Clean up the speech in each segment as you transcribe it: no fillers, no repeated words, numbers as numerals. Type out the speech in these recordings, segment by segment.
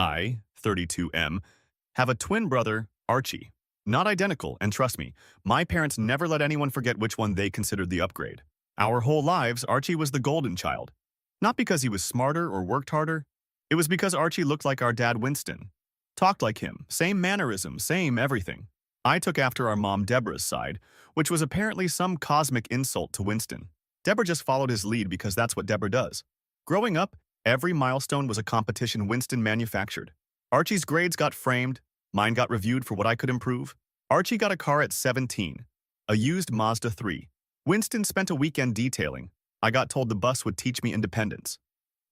I, 32M, have a twin brother, Archie. Not identical, and trust me, my parents never let anyone forget which one they considered the upgrade. Our whole lives, Archie was the golden child. Not because he was smarter or worked harder. It was because Archie looked like our dad Winston. Talked like him, same mannerisms, same everything. I took after our mom Deborah's side, which was apparently some cosmic insult to Winston. Deborah just followed his lead because that's what Deborah does. Growing up, every milestone was a competition Winston manufactured. Archie's grades got framed, mine got reviewed for what I could improve. Archie got a car at 17, a used Mazda 3. Winston spent a weekend detailing. I got told the bus would teach me independence.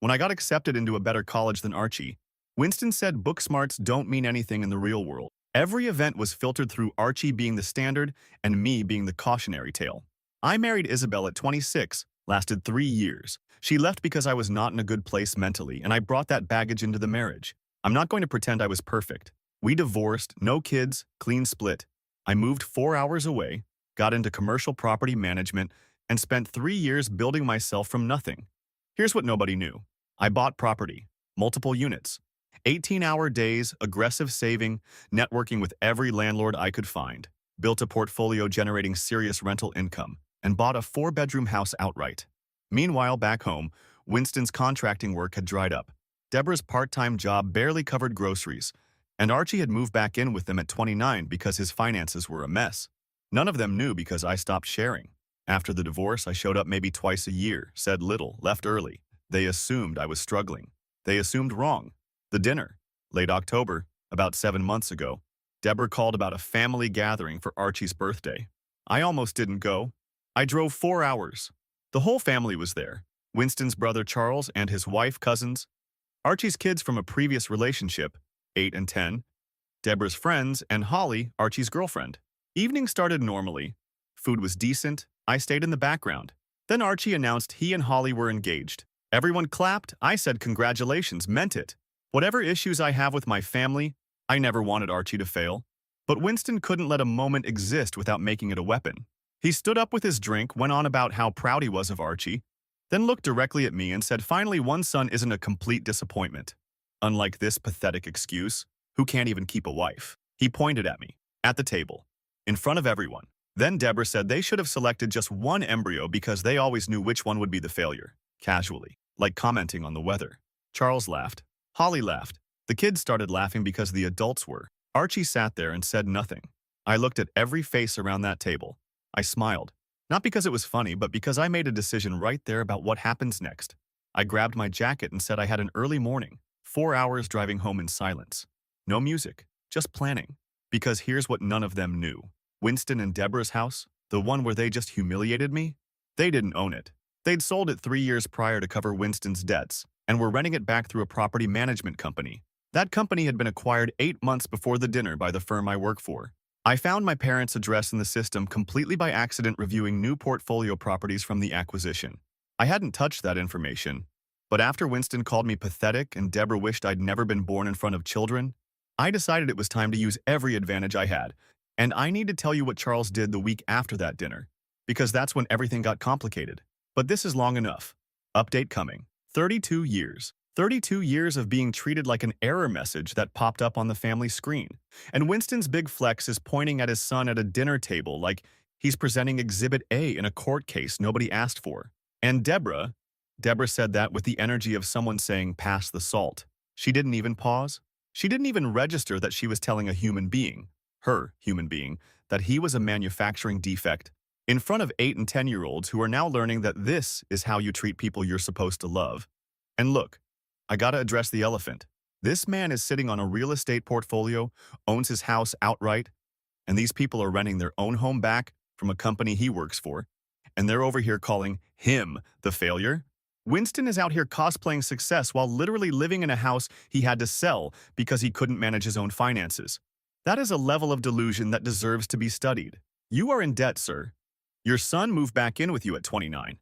When I got accepted into a better college than Archie, Winston said book smarts don't mean anything in the real world. Every event was filtered through Archie being the standard and me being the cautionary tale. I married Isabel at 26, lasted 3 years. She left because I was not in a good place mentally, and I brought that baggage into the marriage. I'm not going to pretend I was perfect. We divorced, no kids, clean split. I moved 4 hours away, got into commercial property management, and spent 3 years building myself from nothing. Here's what nobody knew. I bought property, multiple units, 18-hour days, aggressive saving, networking with every landlord I could find, built a portfolio generating serious rental income, and bought a 4-bedroom house outright. Meanwhile, back home, Winston's contracting work had dried up. Deborah's part-time job barely covered groceries, and Archie had moved back in with them at 29 because his finances were a mess. None of them knew because I stopped sharing. After the divorce, I showed up maybe twice a year, said little, left early. They assumed I was struggling. They assumed wrong. The dinner, late October, about 7 months ago, Deborah called about a family gathering for Archie's birthday. I almost didn't go. I drove 4 hours. The whole family was there. Winston's brother Charles and his wife, cousins, Archie's kids from a previous relationship, 8 and 10, Deborah's friends, and Holly, Archie's girlfriend. Evening started normally. Food was decent. I stayed in the background. Then Archie announced he and Holly were engaged. Everyone clapped. I said congratulations, meant it. Whatever issues I have with my family, I never wanted Archie to fail. But Winston couldn't let a moment exist without making it a weapon. He stood up with his drink, went on about how proud he was of Archie, then looked directly at me and said finally one son isn't a complete disappointment. Unlike this pathetic excuse, who can't even keep a wife. He pointed at me, at the table, in front of everyone. Then Deborah said they should have selected just one embryo because they always knew which one would be the failure, casually, like commenting on the weather. Charles laughed. Holly laughed. The kids started laughing because the adults were. Archie sat there and said nothing. I looked at every face around that table. I smiled. Not because it was funny, but because I made a decision right there about what happens next. I grabbed my jacket and said I had an early morning, 4 hours driving home in silence. No music, just planning. Because here's what none of them knew. Winston and Deborah's house, the one where they just humiliated me, they didn't own it. They'd sold it 3 years prior to cover Winston's debts and were renting it back through a property management company. That company had been acquired 8 months before the dinner by the firm I work for. I found my parents' address in the system completely by accident reviewing new portfolio properties from the acquisition. I hadn't touched that information, but after Winston called me pathetic and Deborah wished I'd never been born in front of children, I decided it was time to use every advantage I had. And I need to tell you what Charles did the week after that dinner, because that's when everything got complicated. But this is long enough. Update coming. 32 years. 32 years of being treated like an error message that popped up on the family screen. And Winston's big flex is pointing at his son at a dinner table like he's presenting Exhibit A in a court case nobody asked for. And Deborah said that with the energy of someone saying, pass the salt. She didn't even pause. She didn't even register that she was telling a human being, her human being, that he was a manufacturing defect in front of 8 and 10-year-olds who are now learning that this is how you treat people you're supposed to love. And look, I gotta address the elephant. This man is sitting on a real estate portfolio, owns his house outright, and these people are renting their own home back from a company he works for, and they're over here calling him the failure. Winston is out here cosplaying success while literally living in a house he had to sell because he couldn't manage his own finances. That is a level of delusion that deserves to be studied. You are in debt, sir. Your son moved back in with you at 29.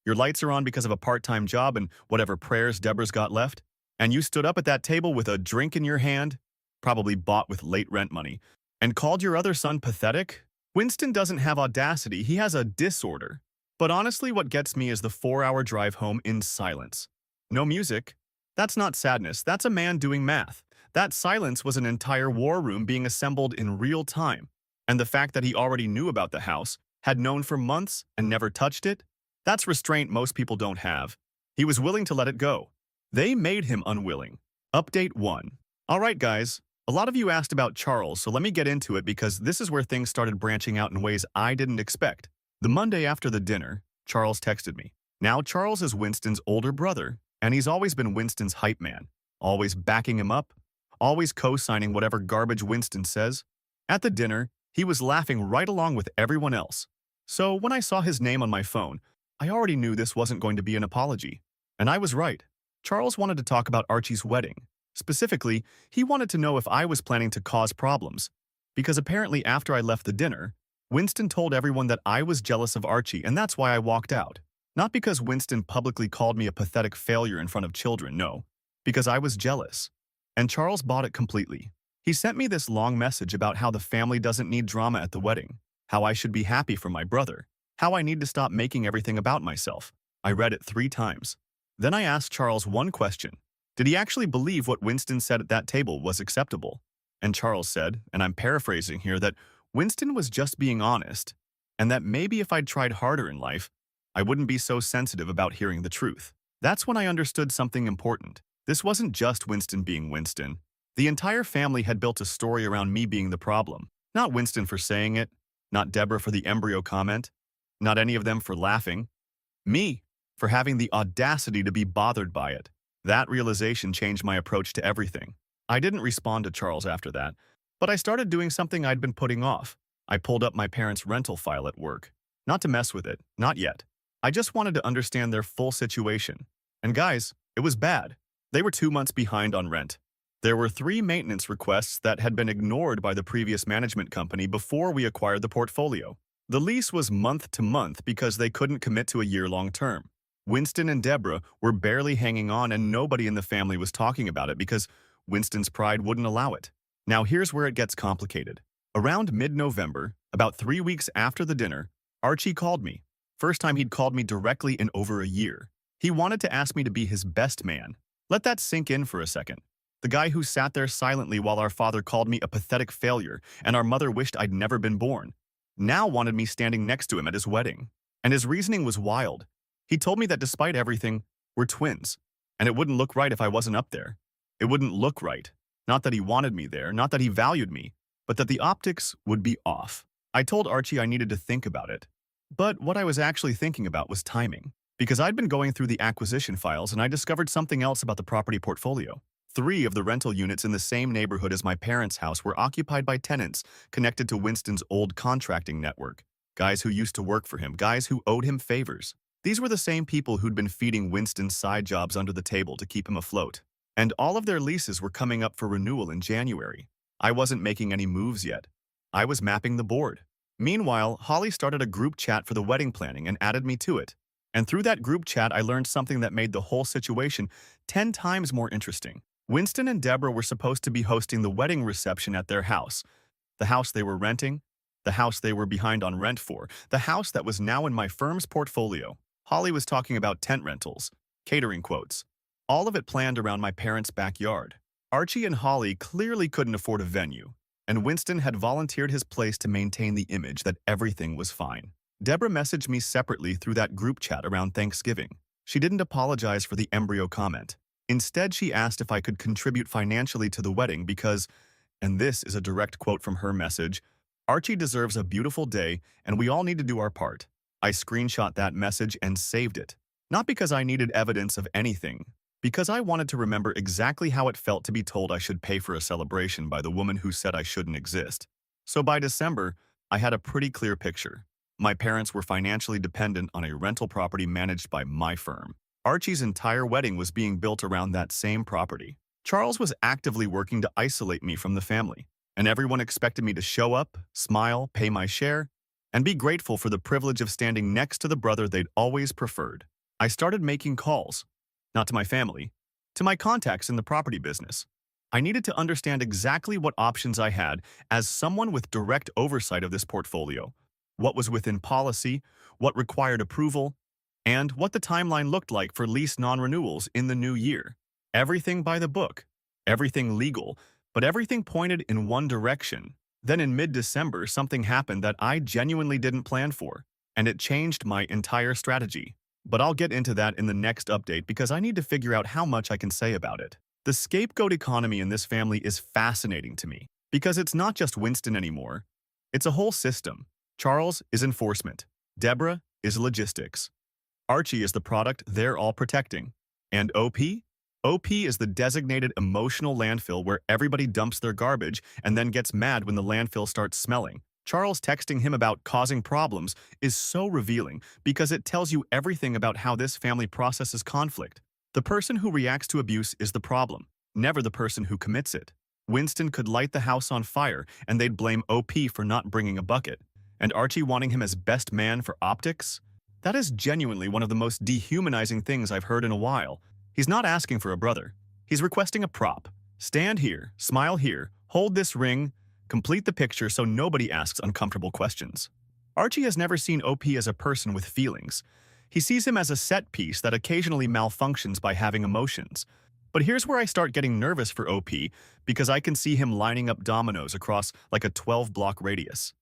Your lights are on because of a part-time job and whatever prayers Deborah's got left. And you stood up at that table with a drink in your hand, probably bought with late rent money, and called your other son pathetic? Winston doesn't have audacity, he has a disorder. But honestly, what gets me is the 4-hour drive home in silence. No music. That's not sadness, that's a man doing math. That silence was an entire war room being assembled in real time. And the fact that he already knew about the house, had known for months, and never touched it, that's restraint most people don't have. He was willing to let it go. They made him unwilling. Update 1. Alright guys, a lot of you asked about Charles, so let me get into it because this is where things started branching out in ways I didn't expect. The Monday after the dinner, Charles texted me. Now Charles is Winston's older brother, and he's always been Winston's hype man, always backing him up, always co-signing whatever garbage Winston says. At the dinner, he was laughing right along with everyone else. So when I saw his name on my phone, I already knew this wasn't going to be an apology. And I was right. Charles wanted to talk about Archie's wedding. Specifically, he wanted to know if I was planning to cause problems. Because apparently after I left the dinner, Winston told everyone that I was jealous of Archie, and that's why I walked out. Not because Winston publicly called me a pathetic failure in front of children, no. Because I was jealous. And Charles bought it completely. He sent me this long message about how the family doesn't need drama at the wedding, how I should be happy for my brother, how I need to stop making everything about myself. I read it 3 times. Then I asked Charles one question. Did he actually believe what Winston said at that table was acceptable? And Charles said, and I'm paraphrasing here, that Winston was just being honest, and that maybe if I'd tried harder in life, I wouldn't be so sensitive about hearing the truth. That's when I understood something important. This wasn't just Winston being Winston. The entire family had built a story around me being the problem. Not Winston for saying it, not Deborah for the embryo comment, not any of them for laughing. Me, for having the audacity to be bothered by it. That realization changed my approach to everything. I didn't respond to Charles after that, but I started doing something I'd been putting off. I pulled up my parents' rental file at work. Not to mess with it, not yet. I just wanted to understand their full situation. And guys, it was bad. They were 2 months behind on rent. There were 3 maintenance requests that had been ignored by the previous management company before we acquired the portfolio. The lease was month to month because they couldn't commit to a year-long term. Winston and Deborah were barely hanging on, and nobody in the family was talking about it because Winston's pride wouldn't allow it. Now here's where it gets complicated. Around mid-November, about 3 weeks after the dinner, Archie called me. First time he'd called me directly in over a year. He wanted to ask me to be his best man. Let that sink in for a second. The guy who sat there silently while our father called me a pathetic failure and our mother wished I'd never been born, now wanted me standing next to him at his wedding. And his reasoning was wild. He told me that despite everything, we're twins, and it wouldn't look right if I wasn't up there. It wouldn't look right. Not that he wanted me there, not that he valued me, but that the optics would be off. I told Archie I needed to think about it. But what I was actually thinking about was timing. Because I'd been going through the acquisition files and I discovered something else about the property portfolio. 3 of the rental units in the same neighborhood as my parents' house were occupied by tenants connected to Winston's old contracting network. Guys who used to work for him, guys who owed him favors. These were the same people who'd been feeding Winston side jobs under the table to keep him afloat. And all of their leases were coming up for renewal in January. I wasn't making any moves yet. I was mapping the board. Meanwhile, Holly started a group chat for the wedding planning and added me to it. And through that group chat, I learned something that made the whole situation 10 times more interesting. Winston and Deborah were supposed to be hosting the wedding reception at their house. The house they were renting, the house they were behind on rent for, the house that was now in my firm's portfolio. Holly was talking about tent rentals, catering quotes. All of it planned around my parents' backyard. Archie and Holly clearly couldn't afford a venue, and Winston had volunteered his place to maintain the image that everything was fine. Deborah messaged me separately through that group chat around Thanksgiving. She didn't apologize for the embryo comment. Instead, she asked if I could contribute financially to the wedding because, and this is a direct quote from her message, Archie deserves a beautiful day and we all need to do our part. I screenshot that message and saved it. Not because I needed evidence of anything, because I wanted to remember exactly how it felt to be told I should pay for a celebration by the woman who said I shouldn't exist. So by December, I had a pretty clear picture. My parents were financially dependent on a rental property managed by my firm. Archie's entire wedding was being built around that same property. Charles was actively working to isolate me from the family, and everyone expected me to show up, smile, pay my share, and be grateful for the privilege of standing next to the brother they'd always preferred. I started making calls, not to my family, to my contacts in the property business. I needed to understand exactly what options I had as someone with direct oversight of this portfolio, what was within policy, what required approval, and what the timeline looked like for lease non-renewals in the new year. Everything by the book. everything legal, but everything pointed in one direction. Then in mid-December, something happened that I genuinely didn't plan for, and it changed my entire strategy. But I'll get into that in the next update because I need to figure out how much I can say about it. The scapegoat economy in this family is fascinating to me because it's not just Winston anymore. It's a whole system. Charles is enforcement. Deborah is logistics. Archie is the product they're all protecting. And OP? OP is the designated emotional landfill where everybody dumps their garbage and then gets mad when the landfill starts smelling. Charles texting him about causing problems is so revealing because it tells you everything about how this family processes conflict. The person who reacts to abuse is the problem, never the person who commits it. Winston could light the house on fire and they'd blame OP for not bringing a bucket. And Archie wanting him as best man for optics? That is genuinely one of the most dehumanizing things I've heard in a while. He's not asking for a brother. He's requesting a prop. Stand here, smile here, hold this ring, complete the picture so nobody asks uncomfortable questions. Archie has never seen OP as a person with feelings. He sees him as a set piece that occasionally malfunctions by having emotions. But here's where I start getting nervous for OP because I can see him lining up dominoes across like a 12-block radius.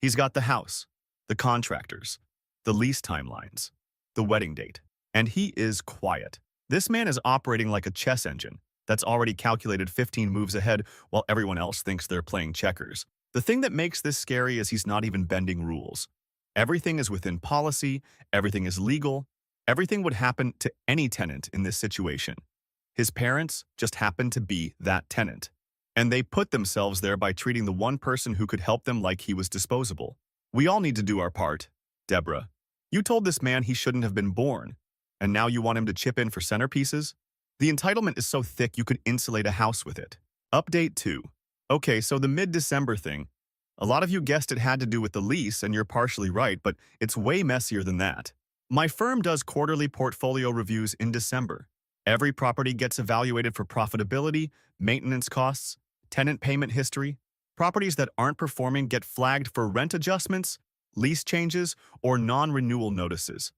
He's got the house, the contractors, the lease timelines, the wedding date, and he is quiet. This man is operating like a chess engine that's already calculated 15 moves ahead while everyone else thinks they're playing checkers. The thing that makes this scary is he's not even bending rules. Everything is within policy, everything is legal, everything would happen to any tenant in this situation. His parents just happen to be that tenant. And they put themselves there by treating the one person who could help them like he was disposable. We all need to do our part. Deborah, you told this man he shouldn't have been born, and now you want him to chip in for centerpieces? The entitlement is so thick you could insulate a house with it. Update 2. Okay, so the mid-December thing. A lot of you guessed it had to do with the lease, and you're partially right, but it's way messier than that. My firm does quarterly portfolio reviews in December. Every property gets evaluated for profitability, maintenance costs, tenant payment history. Properties that aren't performing get flagged for rent adjustments, lease changes, or non-renewal notices.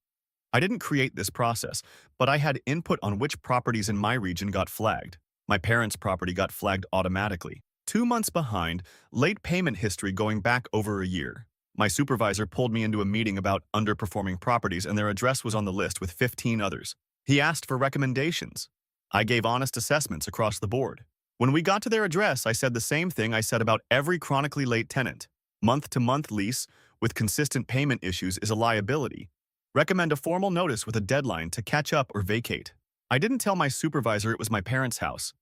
I didn't create this process, but I had input on which properties in my region got flagged. My parents' property got flagged automatically. 2 months behind, late payment history going back over a year. My supervisor pulled me into a meeting about underperforming properties and their address was on the list with 15 others. He asked for recommendations. I gave honest assessments across the board. When we got to their address, I said the same thing I said about every chronically late tenant. Month-to-month lease with consistent payment issues is a liability. Recommend a formal notice with a deadline to catch up or vacate. I didn't tell my supervisor it was my parents' house.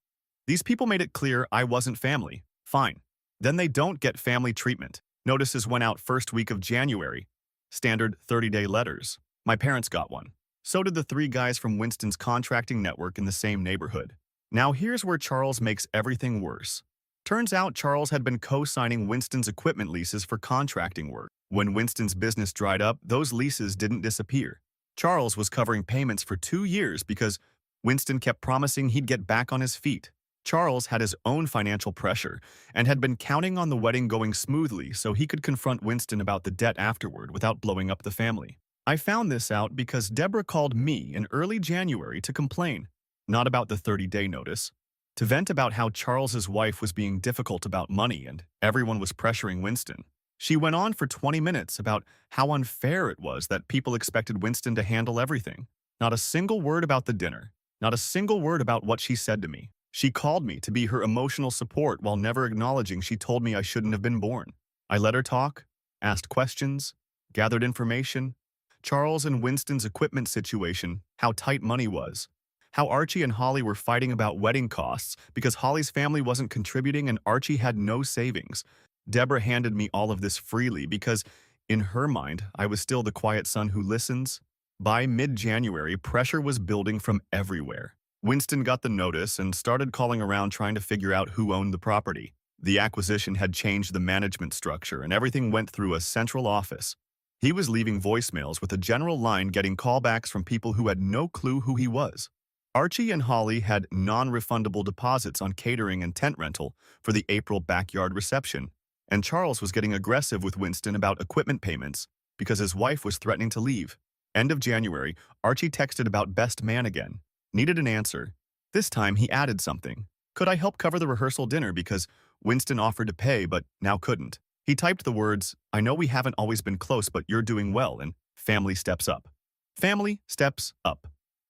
These people made it clear I wasn't family. Fine. Then they don't get family treatment. Notices went out first week of January. Standard 30-day letters. My parents got one. So did the 3 guys from Winston's contracting network in the same neighborhood. Now here's where Charles makes everything worse. Turns out Charles had been co-signing Winston's equipment leases for contracting work. When Winston's business dried up, those leases didn't disappear. Charles was covering payments for 2 years because Winston kept promising he'd get back on his feet. Charles had his own financial pressure and had been counting on the wedding going smoothly so he could confront Winston about the debt afterward without blowing up the family. I found this out because Deborah called me in early January to complain, not about the 30-day notice, to vent about how Charles's wife was being difficult about money and everyone was pressuring Winston. She went on for 20 minutes about how unfair it was that people expected Winston to handle everything. Not a single word about the dinner, not a single word about what she said to me. She called me to be her emotional support while never acknowledging she told me I shouldn't have been born. I let her talk, asked questions, gathered information. Charles and Winston's equipment situation, how tight money was, how Archie and Holly were fighting about wedding costs because Holly's family wasn't contributing and Archie had no savings. Deborah handed me all of this freely because, in her mind, I was still the quiet son who listens. By mid-January, pressure was building from everywhere. Winston got the notice and started calling around trying to figure out who owned the property. The acquisition had changed the management structure and everything went through a central office. He was leaving voicemails with a general line getting callbacks from people who had no clue who he was. Archie and Holly had non-refundable deposits on catering and tent rental for the April backyard reception, and Charles was getting aggressive with Winston about equipment payments because his wife was threatening to leave. End of January, Archie texted about best man again. Needed an answer. This time he added something. Could I help cover the rehearsal dinner because Winston offered to pay but now couldn't? He typed the words, I know we haven't always been close, but you're doing well, and family steps up. Family steps up.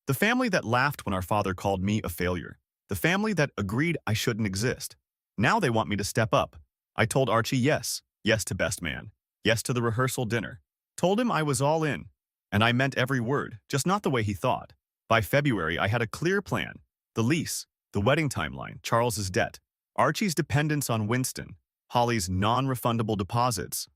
The family that laughed when our father called me a failure. The family that agreed I shouldn't exist. Now they want me to step up. I told Archie yes. Yes to best man. Yes to the rehearsal dinner. Told him I was all in. And I meant every word, just not the way he thought. By February, I had a clear plan. The lease, the wedding timeline, Charles's debt, Archie's dependence on Winston, Holly's non-refundable deposits,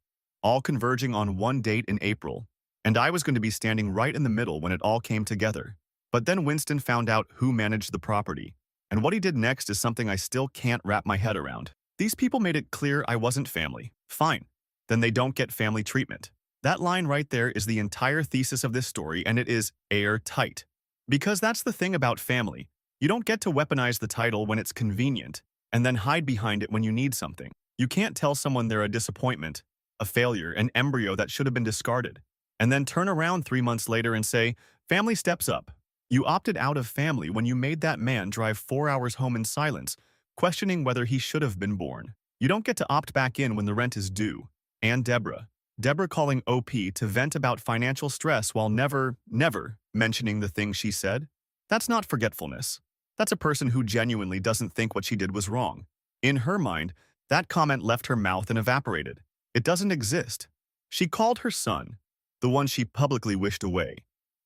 all converging on one date in April. And I was going to be standing right in the middle when it all came together. But then Winston found out who managed the property. And what he did next is something I still can't wrap my head around. These people made it clear I wasn't family. Fine. Then they don't get family treatment. That line right there is the entire thesis of this story, and it is airtight. Because that's the thing about family. You don't get to weaponize the title when it's convenient, and then hide behind it when you need something. You can't tell someone they're a disappointment, a failure, an embryo that should have been discarded, and then turn around 3 months later and say, family steps up. You opted out of family when you made that man drive 4 hours home in silence, questioning whether he should have been born. You don't get to opt back in when the rent is due. And Deborah calling OP to vent about financial stress while never mentioning the things she said? That's not forgetfulness. That's a person who genuinely doesn't think what she did was wrong. In her mind, that comment left her mouth and evaporated. It doesn't exist. She called her son, the one she publicly wished away,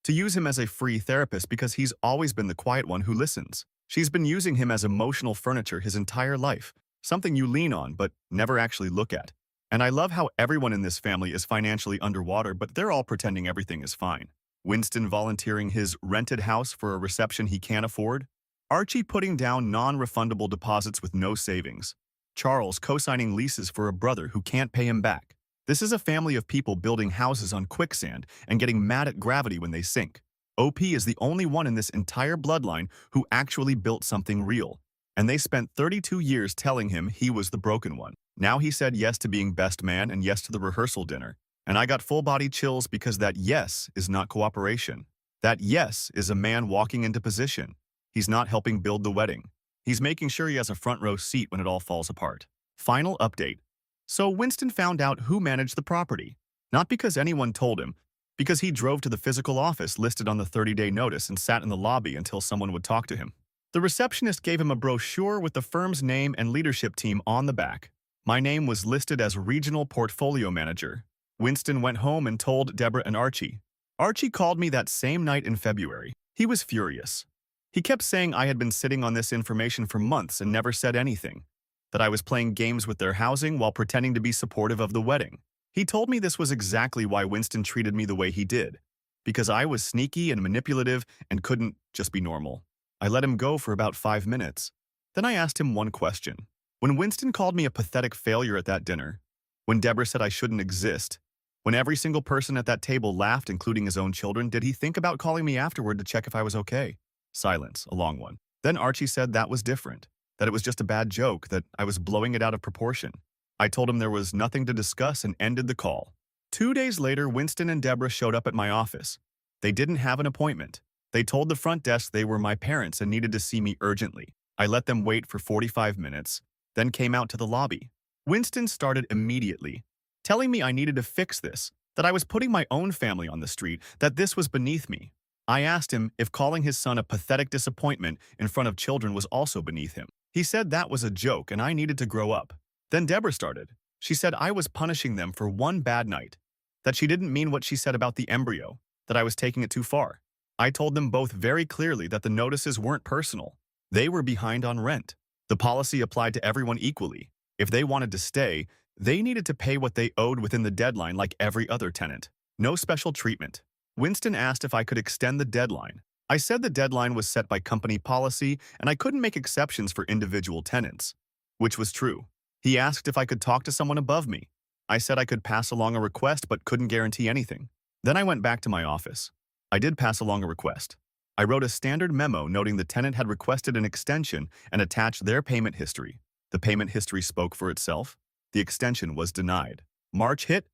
to use him as a free therapist because he's always been the quiet one who listens. She's been using him as emotional furniture his entire life, something you lean on but never actually look at. And I love how everyone in this family is financially underwater, but they're all pretending everything is fine. Winston volunteering his rented house for a reception he can't afford. Archie putting down non-refundable deposits with no savings. Charles co-signing leases for a brother who can't pay him back. This is a family of people building houses on quicksand and getting mad at gravity when they sink. OP is the only one in this entire bloodline who actually built something real. And they spent 32 years telling him he was the broken one. Now he said yes to being best man and yes to the rehearsal dinner. And I got full-body chills because that yes is not cooperation. That yes is a man walking into position. He's not helping build the wedding. He's making sure he has a front row seat when it all falls apart. Final update. So Winston found out who managed the property. Not because anyone told him, because he drove to the physical office listed on the 30-day notice and sat in the lobby until someone would talk to him. The receptionist gave him a brochure with the firm's name and leadership team on the back. My name was listed as Regional Portfolio Manager. Winston went home and told Deborah and Archie. Archie called me that same night in February. He was furious. He kept saying I had been sitting on this information for months and never said anything, that I was playing games with their housing while pretending to be supportive of the wedding. He told me this was exactly why Winston treated me the way he did, because I was sneaky and manipulative and couldn't just be normal. I let him go for about 5 minutes. Then I asked him one question. When Winston called me a pathetic failure at that dinner, when Deborah said I shouldn't exist, when every single person at that table laughed, including his own children, did he think about calling me afterward to check if I was okay? Silence, a long one. Then Archie said that was different, that it was just a bad joke, that I was blowing it out of proportion. I told him there was nothing to discuss and ended the call. 2 days later, Winston and Deborah showed up at my office. They didn't have an appointment. They told the front desk they were my parents and needed to see me urgently. I let them wait for 45 minutes, then came out to the lobby. Winston started immediately, telling me I needed to fix this, that I was putting my own family on the street, that this was beneath me. I asked him if calling his son a pathetic disappointment in front of children was also beneath him. He said that was a joke and I needed to grow up. Then Deborah started. She said I was punishing them for one bad night, that she didn't mean what she said about the embryo, that I was taking it too far. I told them both very clearly that the notices weren't personal. They were behind on rent. The policy applied to everyone equally. If they wanted to stay, they needed to pay what they owed within the deadline like every other tenant. No special treatment. Winston asked if I could extend the deadline. I said the deadline was set by company policy and I couldn't make exceptions for individual tenants, which was true. He asked if I could talk to someone above me. I said I could pass along a request but couldn't guarantee anything. Then I went back to my office. I did pass along a request. I wrote a standard memo noting the tenant had requested an extension and attached their payment history. The payment history spoke for itself. The extension was denied. March hit,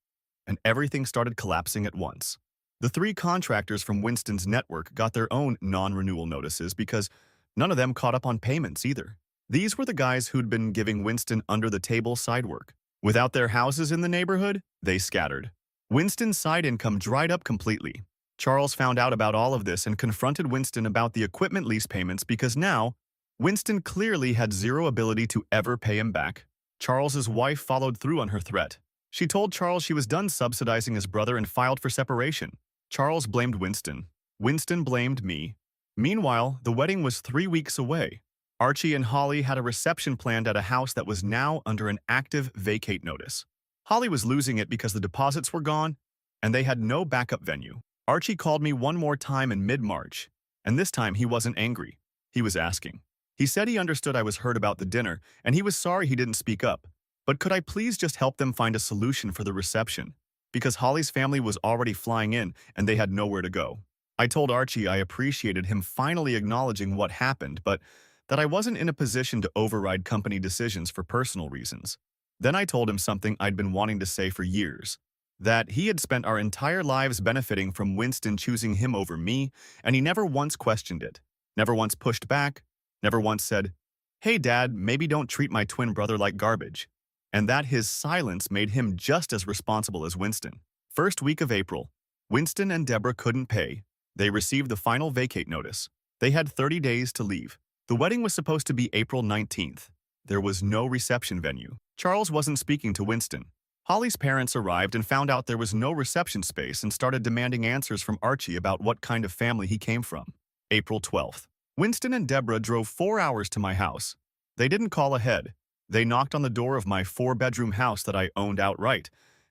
and everything started collapsing at once. The 3 contractors from Winston's network got their own non-renewal notices because none of them caught up on payments either. These were the guys who'd been giving Winston under-the-table side work. Without their houses in the neighborhood, they scattered. Winston's side income dried up completely. Charles found out about all of this and confronted Winston about the equipment lease payments because now, Winston clearly had zero ability to ever pay him back. Charles's wife followed through on her threat. She told Charles she was done subsidizing his brother and filed for separation. Charles blamed Winston. Winston blamed me. Meanwhile, the wedding was 3 weeks away. Archie and Holly had a reception planned at a house that was now under an active vacate notice. Holly was losing it because the deposits were gone, and they had no backup venue. Archie called me one more time in mid-March, and this time he wasn't angry. He was asking. He said he understood I was hurt about the dinner, and he was sorry he didn't speak up. But could I please just help them find a solution for the reception? Because Holly's family was already flying in, and they had nowhere to go. I told Archie I appreciated him finally acknowledging what happened, but that I wasn't in a position to override company decisions for personal reasons. Then I told him something I'd been wanting to say for years. That he had spent our entire lives benefiting from Winston choosing him over me, and he never once questioned it, never once pushed back, never once said, "Hey Dad, maybe don't treat my twin brother like garbage." And that his silence made him just as responsible as Winston. First week of April, Winston and Deborah couldn't pay. They received the final vacate notice. They had 30 days to leave. The wedding was supposed to be April 19th. There was no reception venue. Charles wasn't speaking to Winston. Holly's parents arrived and found out there was no reception space and started demanding answers from Archie about what kind of family he came from. April 12th. Winston and Deborah drove 4 hours to my house. They didn't call ahead. They knocked on the door of my 4-bedroom house that I owned outright.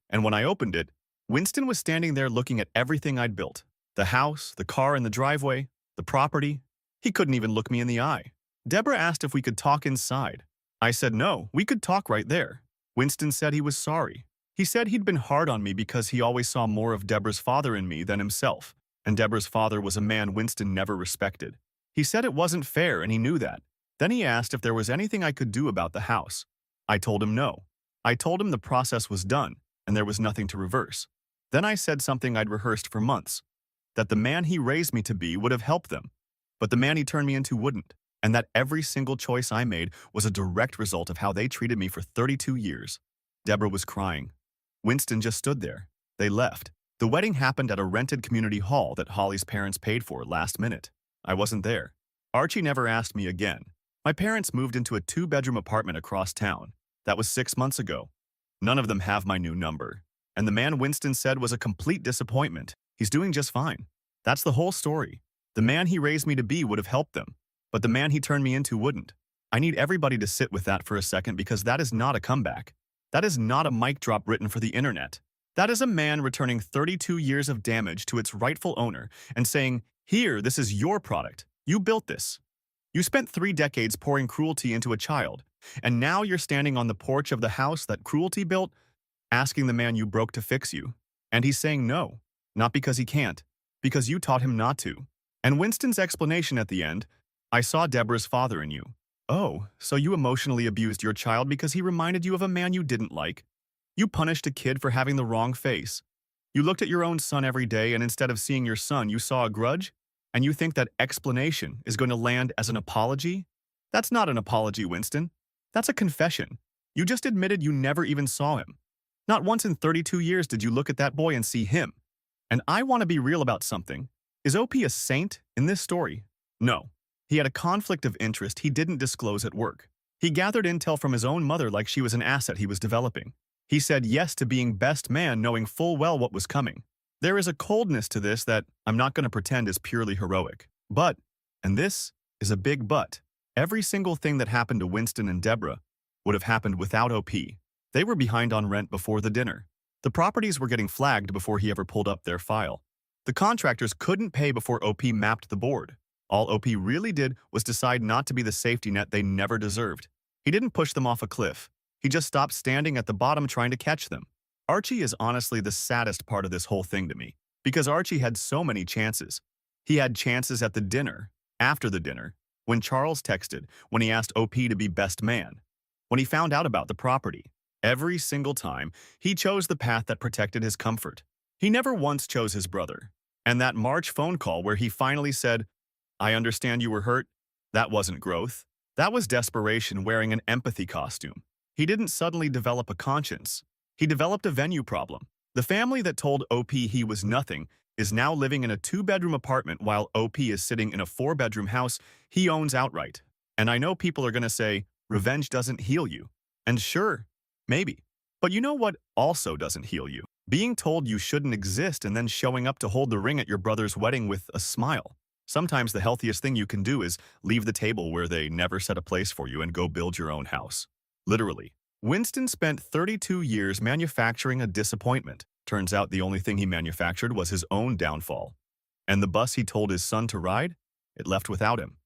And when I opened it, Winston was standing there looking at everything I'd built. The house, the car in the driveway, the property. He couldn't even look me in the eye. Deborah asked if we could talk inside. I said no, we could talk right there. Winston said he was sorry. He said he'd been hard on me because he always saw more of Deborah's father in me than himself, and Deborah's father was a man Winston never respected. He said it wasn't fair and he knew that. Then he asked if there was anything I could do about the house. I told him no. I told him the process was done and there was nothing to reverse. Then I said something I'd rehearsed for months, that the man he raised me to be would have helped them, but the man he turned me into wouldn't, and that every single choice I made was a direct result of how they treated me for 32 years. Deborah was crying. Winston just stood there. They left. The wedding happened at a rented community hall that Holly's parents paid for last minute. I wasn't there. Archie never asked me again. My parents moved into a 2-bedroom apartment across town. That was 6 months ago. None of them have my new number. And the man Winston said was a complete disappointment. He's doing just fine. That's the whole story. The man he raised me to be would have helped them, but the man he turned me into wouldn't. I need everybody to sit with that for a second because that is not a comeback. That is not a mic drop written for the internet. That is a man returning 32 years of damage to its rightful owner and saying, "Here, this is your product. You built this. You spent 3 decades pouring cruelty into a child, and now you're standing on the porch of the house that cruelty built, asking the man you broke to fix you. And he's saying no, not because he can't, because you taught him not to." And Winston's explanation at the end, "I saw Deborah's father in you." Oh, so you emotionally abused your child because he reminded you of a man you didn't like? You punished a kid for having the wrong face. You looked at your own son every day and instead of seeing your son, you saw a grudge? And you think that explanation is going to land as an apology? That's not an apology, Winston. That's a confession. You just admitted you never even saw him. Not once in 32 years did you look at that boy and see him. And I want to be real about something. Is OP a saint in this story? No. He had a conflict of interest he didn't disclose at work. He gathered intel from his own mother like she was an asset he was developing. He said yes to being best man knowing full well what was coming. There is a coldness to this that I'm not going to pretend is purely heroic. But, and this is a big but, every single thing that happened to Winston and Deborah would have happened without OP. They were behind on rent before the dinner. The properties were getting flagged before he ever pulled up their file. The contractors couldn't pay before OP mapped the board. All OP really did was decide not to be the safety net they never deserved. He didn't push them off a cliff. He just stopped standing at the bottom trying to catch them. Archie is honestly the saddest part of this whole thing to me, because Archie had so many chances. He had chances at the dinner, after the dinner, when Charles texted, when he asked OP to be best man, when he found out about the property. Every single time, he chose the path that protected his comfort. He never once chose his brother. And that March phone call where he finally said, "I understand you were hurt," that wasn't growth. That was desperation wearing an empathy costume. He didn't suddenly develop a conscience. He developed a venue problem. The family that told OP he was nothing is now living in a two-bedroom apartment while OP is sitting in a four-bedroom house he owns outright. And I know people are going to say, revenge doesn't heal you. And sure, maybe. But you know what also doesn't heal you? Being told you shouldn't exist and then showing up to hold the ring at your brother's wedding with a smile. Sometimes the healthiest thing you can do is leave the table where they never set a place for you and go build your own house. Literally. Winston spent 32 years manufacturing a disappointment. Turns out the only thing he manufactured was his own downfall. And the bus he told his son to ride? It left without him.